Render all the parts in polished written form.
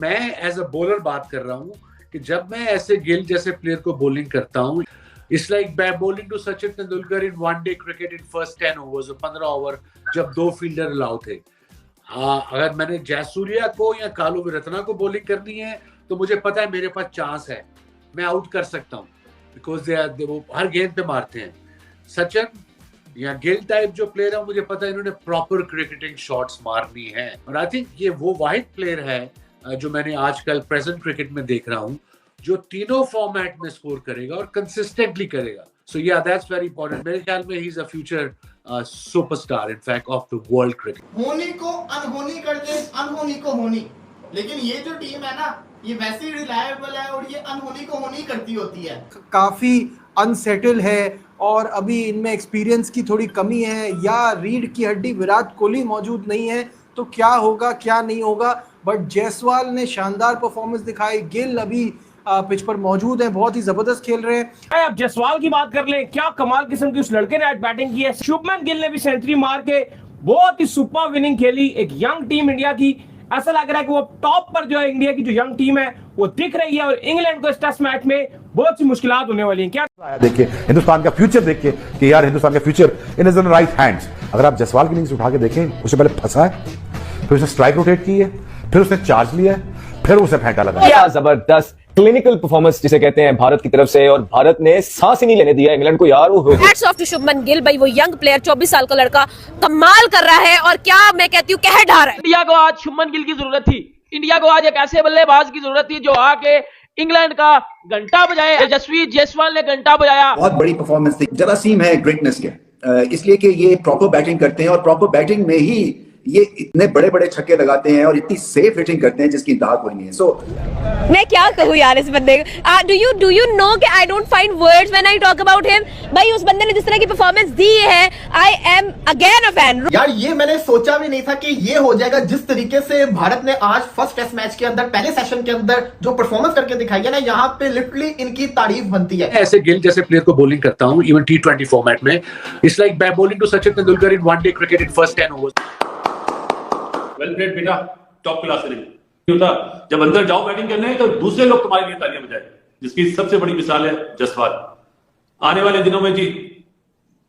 मैं as a bowler बात कर रहा हूँ कि जब मैं ऐसे गिल जैसे प्लेयर को बॉलिंग करता हूँ, it's like bowling to Sachin Tendulkar in one day cricket in first 10 overs, 15 over, जब 2 फील्डर अलाउ थे। अगर मैंने जयसूर्या को या कालू विरत्ना को बॉलिंग करनी है तो मुझे पता है मेरे पास चांस है, मैं आउट कर सकता हूँ, बिकॉज वो हर गेंद पे मारते हैं। सचिन या गिल टाइप जो प्लेयर है, मुझे पता है इन्होंने प्रॉपर क्रिकेटिंग शॉट्स मारनी है, और आई थिंक ये वो वाहिद प्लेयर है जो मैंने आजकल प्रेजेंट क्रिकेट में देख रहा हूँ जो तीनों फॉर्मेट में स्कोर करेगा और कंसिस्टेंटली करेगा। सो या दैट्स वेरी इंपॉर्टेंट। मेरे ख्याल में he is a future superstar in fact of the world cricket. होनी को अनहोनी करते, अनहोनी को होनी, लेकिन ये जो टीम है ना, ये वैसे रिलायबल है और ये अनहोनी को होनी करती होती है। काफी अनसेटल है और अभी इनमें एक्सपीरियंस की थोड़ी कमी है, या रीढ़ की हड्डी विराट कोहली मौजूद नहीं है, तो क्या होगा क्या नहीं होगा। बट जायसवाल ने शानदार परफॉर्मेंस दिखाई, गिल अभी पिच पर मौजूद है, बहुत ही जबरदस्त खेल रहे हैं। अब जायसवाल की बात कर लें, क्या कमाल किस्म की उस लड़के ने आज बैटिंग की है। शुभमन गिल ने भी सेंचुरी मार के बहुत ही सुपर विनिंग खेली। एक यंग टीम इंडिया की, ऐसा लग रहा है कि वो टॉप पर जो है इंडिया की जो यंग टीम है वो दिख रही है, और इंग्लैंड को इस टेस्ट मैच में बहुत सी मुश्किलात होने वाली हैं। क्या देखिए हिंदुस्तान का फ्यूचर, देखिए कि यार हिंदुस्तान का future in is in right hands. अगर आप जायसवाल की इनिंग्स उठा के देखें, उससे पहले फंसा है, फिर उसने स्ट्राइक रोटेट की है, फिर उसने चार्ज लिया है, फिर उसे फेंटा लगा। क्या जबरदस्त क्लिनिकल परफॉर्मेंस जिसे कहते हैं भारत की तरफ से, और भारत ने सांस ही नहीं लेने दिया इंग्लैंड को यार। Hats off to Shubman Gill भाई, वो यंग प्लेयर 24 साल का लड़का कमाल कर रहा है, और क्या मैं कहती हूँ कह ढा रहा है। इंडिया को आज शुभमन गिल की जरूरत थी, इंडिया को आज एक ऐसे बल्लेबाज की जरूरत थी जो आके इंग्लैंड का घंटा बजाए। यशस्वी जायसवाल ने घंटा बजाया, बहुत बड़ी परफॉर्मेंस थी। जरासीम है ग्रेटनेस के, इसलिए कि ये प्रॉपर बैटिंग करते हैं और प्रॉपर बैटिंग में ही ये इतने बड़े बड़े छक्के लगाते हैं और इतनी सेफ हिटिंग करते हैं जिसकी दाग कोई नहीं है। सो मैं क्या कहूँ यार इस बंदे को। डू यू नो कि I don't find words when I talk about him. भाई उस बंदे ने जिस तरह की परफॉर्मेंस दी है, I am again a fan. यार ये मैंने सोचा भी नहीं था कि ये हो जाएगा। जिस तरीके से भारत ने आज फर्स्ट टेस्ट मैच के अंदर पहले सेशन के अंदर जो परफॉर्मेंस करके दिखाई है ना, यहाँ पे लिटरली इनकी तारीफ बनती है। ऐसे गिल जैसे प्लेयर को बॉलिंग करता हूँ इवन T20 फॉर्मेट में, it's like bowling to Sachin Tendulkar in one day cricket in first 10 overs. Well played बेटा, टॉप क्लास इनिंग होता। जब अंदर जाओ बैटिंग करने तो दूसरे लोग तुम्हारे लिए तालियां बजाए, जिसकी सबसे बड़ी मिसाल है जायसवाल। आने वाले दिनों में जी,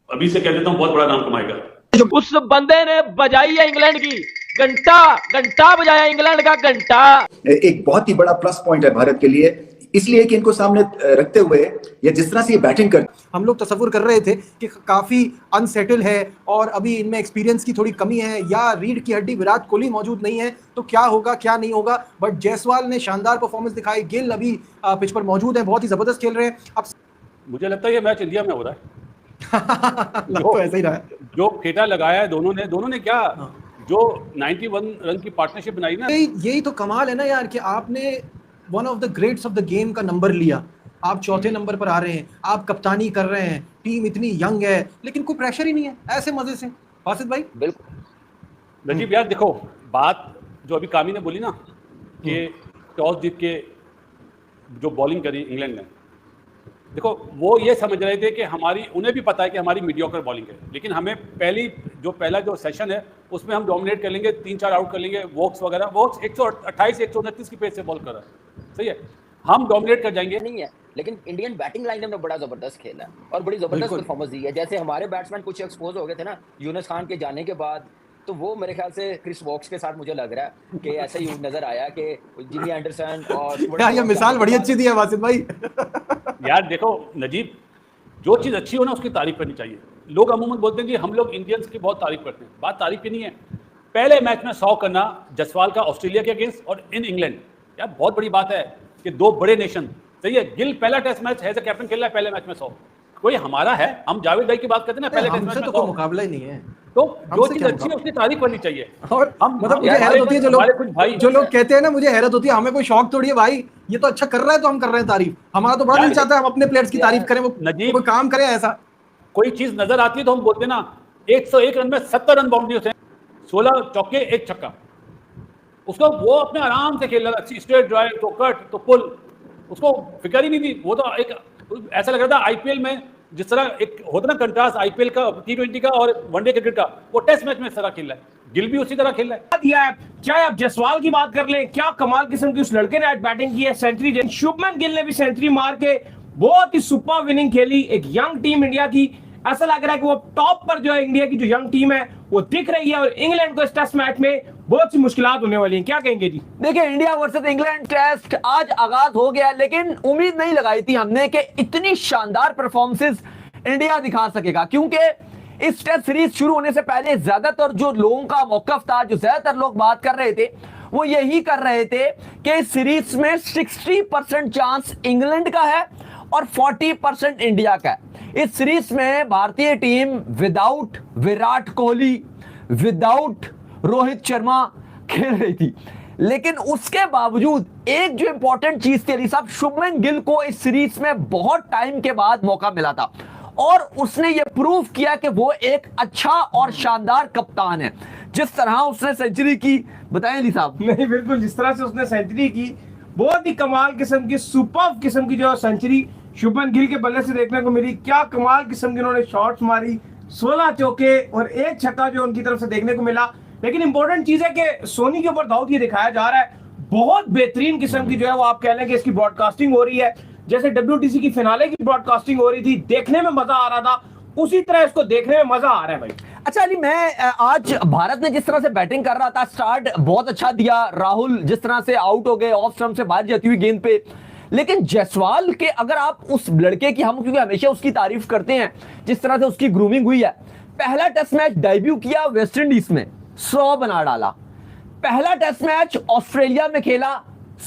अभी से कह देता हूं, बहुत बड़ा नाम कमाएगा। उस बंदे ने बजाई है इंग्लैंड की घंटा, घंटा बजाया इंग्लैंड का घंटा। एक बहुत ही बड़ा प्लस पॉइंट है भारत के लिए, इसलिए कि इनको सामने रखते हुए या जिस तरह से ये बैटिंग कर, हम लोग तसव्वुर कर रहे थे कि काफी अनसेटल है और अभी इनमें एक्सपीरियंस की थोड़ी कमी है, या रीढ़ की हड्डी विराट कोहली मौजूद नहीं है, तो क्या होगा क्या नहीं होगा। बट जायसवाल ने शानदार परफॉर्मेंस दिखाई, गिल अभी पिच पर मौजूद है, बहुत ही जबरदस्त खेल रहे हैं। अब मुझे लगता है ये मैच इंडिया में हो रहा है। तो ऐसा ही रहा है। जो खेटा लगाया है दोनों ने क्या, जो 91 रन की पार्टनरशिप बनाई ना, यही तो कमाल है ना यार, कि आपने one of the greats of the game का नंबर लिया, आप चौथे नंबर पर आ रहे हैं, आप कप्तानी कर रहे हैं, टीम इतनी यंग है, लेकिन कोई प्रेशर ही नहीं है, ऐसे मजे से। फासिद भाई बिल्कुल नजीब यार, देखो बात जो अभी कामी ने बोली ना कि टॉस जीत के जो बॉलिंग करी इंग्लैंड ने, देखो वो ये समझ रहे थे कि उन्हें भी पता है कि हमारी मीडियोकर बॉलिंग है, लेकिन हमें पहला जो सेशन है उसमें हम डोमिनेट कर लेंगे, 3-4 आउट कर लेंगे। वोक्स 128-129 की पेस से बॉल कर रहा है, सही है, हम डोमिनेट कर जाएंगे। नहीं है, लेकिन इंडियन बैटिंग लाइन ने बड़ा जबरदस्त खेला है और बड़ी जबरदस्त परफॉर्मेंस दी है। जैसे हमारे बैट्समैन कुछ एक्सपोज हो गए थे ना यूनुस खान के जाने के बाद, तो वो मेरे ख्याल से क्रिस वॉक्स के साथ मुझे लग रहा है कि ऐसा ही नजर आया कि जिमी एंडरसन और यार ये मिसाल बड़ी अच्छी दी है वासिद भाई। यार देखो नजीब, जो चीज़ अच्छी हो ना उसकी तारीफ करनी चाहिए। लोग अमूमन बोलते हैं कि हम लोग इंडियंस की बहुत तारीफ करते हैं, बात तारीफ की नहीं है। पहले मैच में 100 करना जायसवाल का ऑस्ट्रेलिया के अगेंस्ट और इन इंग्लैंड, यार बहुत बड़ी बात है कि दो बड़े नेशन, सही है। गिल पहला test match as a captain खेल रहा है, पहले मैच में 100। कोई हमारा है, हम जावेद भाई की बात करते हैं ना, पहले टेस्ट मैच में तो कोई मुकाबला ही नहीं है। तो जो चीज अच्छी है उसकी तारीफ करनी चाहिए। और मतलब मुझे हैरत होती है जो लोग कहते हैं ना, मुझे हैरत होती है, हमें कोई शौक थोड़ी है भाई, ये तो अच्छा कर रहा है तो हम कर रहे हैं तारीफ। हमारा तो बड़ा दिल चाहता है हम अपने प्लेयर्स की तारीफ करें, वो कोई काम करे ऐसा। कोई चीज नजर आती है तो हम बोलते हैं ना, 101 रन में 70 रन बाउंड्री होते हैं, 16 चौके 1 छक्का, उसको वो अपने आराम से खेल रहा था, स्ट्रेट ड्राइव तो कट तो पुल, उसको फिक्र ही नहीं थी। वो तो एक ऐसा लग रहा था आईपीएल में जिस तरह एक होता ना कंट्रास्ट आईपीएल का, T20 का और वनडे क्रिकेट का, वो टेस्ट मैच में इस तरह खेल रहा है। गिल भी उसी तरह खेल रहा है। दिया है, चाहे आप जायसवाल की बात कर लें, क्या कमाल किस्म की उस लड़के ने आज बैटिंग की है, सेंचुरी। शुभमन गिल ने भी सेंचुरी मार के बहुत ही सुपर विनिंग खेली। एक यंग टीम इंडिया की, ऐसा लग रहा है कि वो टॉप पर जो है इंडिया की जो यंग टीम है वो दिख रही है, और इंग्लैंड को इस टेस्ट मैच में बहुत सी मुश्किलात होने वाली हैं। क्या कहेंगे जी? देखिए, इंडिया वर्सेस इंग्लैंड टेस्ट आज आगाज हो गया, लेकिन उम्मीद नहीं लगाई थी हमने कि इतनी शानदार परफॉर्मेंसेस इंडिया दिखा सकेगा, क्योंकि इस टेस्ट सीरीज शुरू होने से पहले ज्यादातर जो लोगों का मौकफ था, जो ज्यादातर लोग बात कर रहे थे, वो यही कर रहे थे कि इस सीरीज में 60% चांस इंग्लैंड का है और 40% इंडिया का है। इस सीरीज में भारतीय team without Virat Kohli, without Rohit Sharma खेल रही थी, लेकिन उसके बावजूद एक जो इंपॉर्टेंट चीज थी अली साहब, शुभमन गिल को इस सीरीज में बहुत टाइम के बाद मौका मिला था और उसने ये प्रूव किया कि वो एक अच्छा और शानदार कप्तान है। जिस तरह उसने सेंचुरी की, बताएं अली साहब। नहीं, बिल्कुल, जिस तरह से उसने सेंचुरी की, बहुत ही कमाल किस्म की, सुपर किस्म की जो सेंचुरी शुभमन गिल के बल्ले से देखने को मिली। क्या कमाल किस्म की उन्होंने शॉट्स मारी, 16 चौके और 1 छक्का जो उनकी तरफ से देखने को मिला। लेकिन इंपॉर्टेंट चीज है कि सोनी के ऊपर दाऊद ये दिखाया जा रहा है, बहुत बेहतरीन किस्म की जो है वो आप कह लें कि इसकी ब्रॉडकास्टिंग हो रही है। जैसे WTC की फिनाले की ब्रॉडकास्टिंग हो रही थी, देखने में मजा आ रहा था, उसी तरह इसको देखने में मजा आ रहा है भाई। अच्छा अली, मैं आज भारत ने जिस तरह से बैटिंग कर रहा था, स्टार्ट बहुत अच्छा दिया, राहुल जिस तरह से आउट हो गए ऑफ स्टंप से बाहर जाती हुई गेंद पे, लेकिन जायसवाल के अगर आप उस लड़के की, हम क्योंकि हमेशा उसकी तारीफ करते हैं जिस तरह से उसकी ग्रूमिंग हुई है, पहला टेस्ट मैच डेब्यू किया वेस्ट इंडीज में, 100 बना डाला। पहला टेस्ट मैच ऑस्ट्रेलिया में खेला,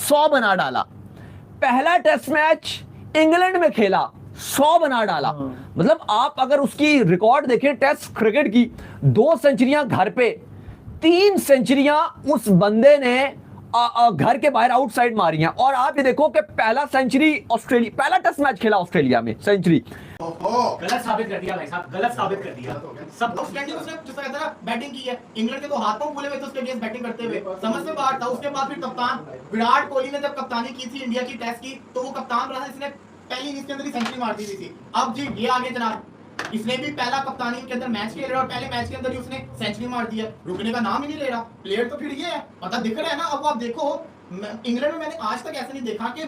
100 बना डाला। पहला टेस्ट मैच इंग्लैंड में खेला, 100 बना डाला। मतलब आप अगर उसकी रिकॉर्ड देखें टेस्ट क्रिकेट की, 2 सेंचुरियां घर पे, 3 सेंचुरियां उस बंदे ने घर के बाहर आउटसाइड मारी हैं। और आप ये देखो कि पहला सेंचुरी ऑस्ट्रेलिया, पहला टेस्ट मैच खेला ऑस्ट्रेलिया में, सेंचुरी। गलत साबित कर दिया भाई साहब, गलत साबित कर दिया। सब आउटस्टैंडिंग उसने जिस तरह था बैटिंग की है, इंग्लैंड के तो हाथों फूले हुए थे उसके अगेंस्ट बैटिंग करते हुए, समझ से बाहर था। उसके बाद फिर कप्तान विराट कोहली ने जब कप्तानी की थी इंडिया की टेस्ट की, तो वो कप्तान रहा, इसने पहली इनिंग्स के अंदर ही सेंचुरी मार दी थी। अब जी ये आगे जनाब, इसने भी पहला कप्तानी के अंदर मैच खेल रहा और पहले मैच के अंदर ही उसने सेंचुरी मार दी है, रुकने का नाम ही नहीं ले रहा। प्लेयर तो फिर ये है, पता दिख रहा है ना। अब आप देखो, इंग्लैंड में मैंने आज तक ऐसा नहीं देखा कि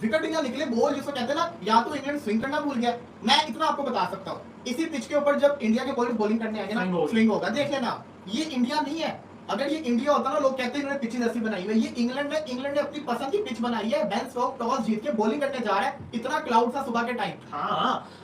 विकेट ही ना निकले, बॉल जिसको कहते हैं ना, या तो इंग्लैंड स्विंग करना भूल गया। मैं इतना आपको बता सकता हूँ, इसी पिच के ऊपर जब इंडिया के बॉलर बॉलिंग करने आएंगे ना, स्विंग होगा, देख लेना। ये इंडिया नहीं है, अगर ये इंडिया होता ना, लोग कहते हैं इन्होंने पिच ऐसी बनाई हुई है। ये इंग्लैंड है, इंग्लैंड ने अपनी पसंद की पिच बनाई है। बेन स्टोक्स टॉस जीत के बॉलिंग करने जा रहा है, इतना क्लाउड था सुबह के टाइम,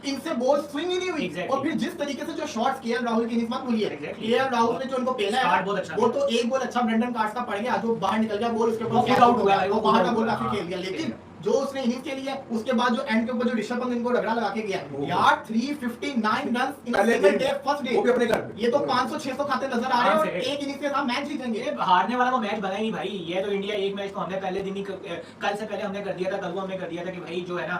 इनसे बॉल स्विंग ही नहीं हुई। और फिर जिस तरीके से जो शॉट्स केएल राहुल की मत भूलिए, केएल राहुल ने जो उनको पेला है वो तो एक बॉल अच्छा ब्रेंडन कार्स का पड़ गया, जो बाहर निकल गया, बॉल उसके ऊपर आउट हो गया, वो बाहर का बॉल काफी खेल गया। लेकिन जो उसने इनिंग्स खेली है, उसके बाद जो एंड के ऊपर जो ऋषभ पंत इनको रगड़ा लगा के गया यार, 359 run in single day first day, वो भी अपने घर पे। ये तो 500-600 खाते नजर आ रहे हैं और एक इनिंग्स के साथ मैच जीतेंगे। हारने वाला वो मैच बना ही नहीं भाई। ये तो इंडिया एक मैच को हमने पहले दिन ही, कल से पहले हमने कर दिया था, कल को हमने कर दिया था कि भाई जो है ना,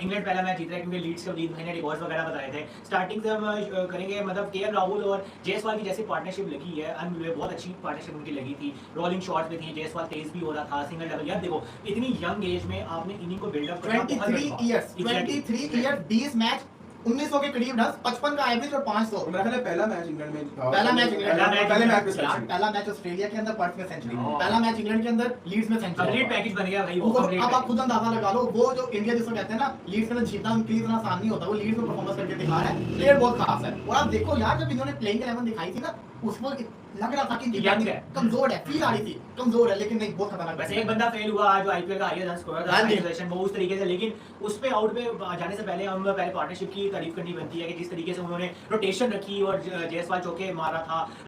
इंग्लैंड पहला मैच जीत रहा है, क्योंकि लीड्स के लीड महीने रिकॉर्ड्स वगैरह बताए थे। स्टार्टिंग से हम करेंगे, मतलब केएल राहुल और जायसवाल की जैसी पार्टनरशिप लगी है, बहुत अच्छी पार्टनरशिप उनकी लगी थी। रोलिंग शॉट्स भी थी, जायसवाल तेज भी हो रहा था, सिंगल डबल। यार देखो, इतनी यंग एज में आपने इनिंग को बिल्डअप 23 इयर्स 20 मैच, 1900 के करीब रन, 55 का एवरेज और 500। मेरा ख्याल है पहला मैच इंग्लैंड में, पहला मैच पहले मैच ऑस्ट्रेलिया के अंदर पर्थ में सेंचुरी, पहला मैच इंग्लैंड के अंदर लीड्स में सेंचुरी। कंप्लीट पैकेज बन गया भाई वो। अब आप खुद अंदाजा लगा लो, वो जो इंडिया जिसको कहते हैं ना लीड्स के अंदर जीतना उनके लिए इतना आसान नहीं होता, वो लीड्स में परफॉर्मेंस करके दिखा रहा है, प्लेयर बहुत खास है। और आप देखो यार, जब इन्होंने प्लेइंग 11 दिखाई थी ना, उसमें लग रहा था कि कमजोर है, फील आ रही थी कमजोर है, लेकिन नहीं, बहुत खतरनाक। वैसे एक बंदा फेल हुआ जो आईपीएल का हाईएस्ट रन स्कोरर था सेशन, वो उस तरीके से, लेकिन उस पे आउट पे जाने से पहले हम पहले पार्टनरशिप की तारीफ करनी बनती है कि जिस तरीके से उन्होंने रोटेशन रखी और जायसवाल चौके मारा था।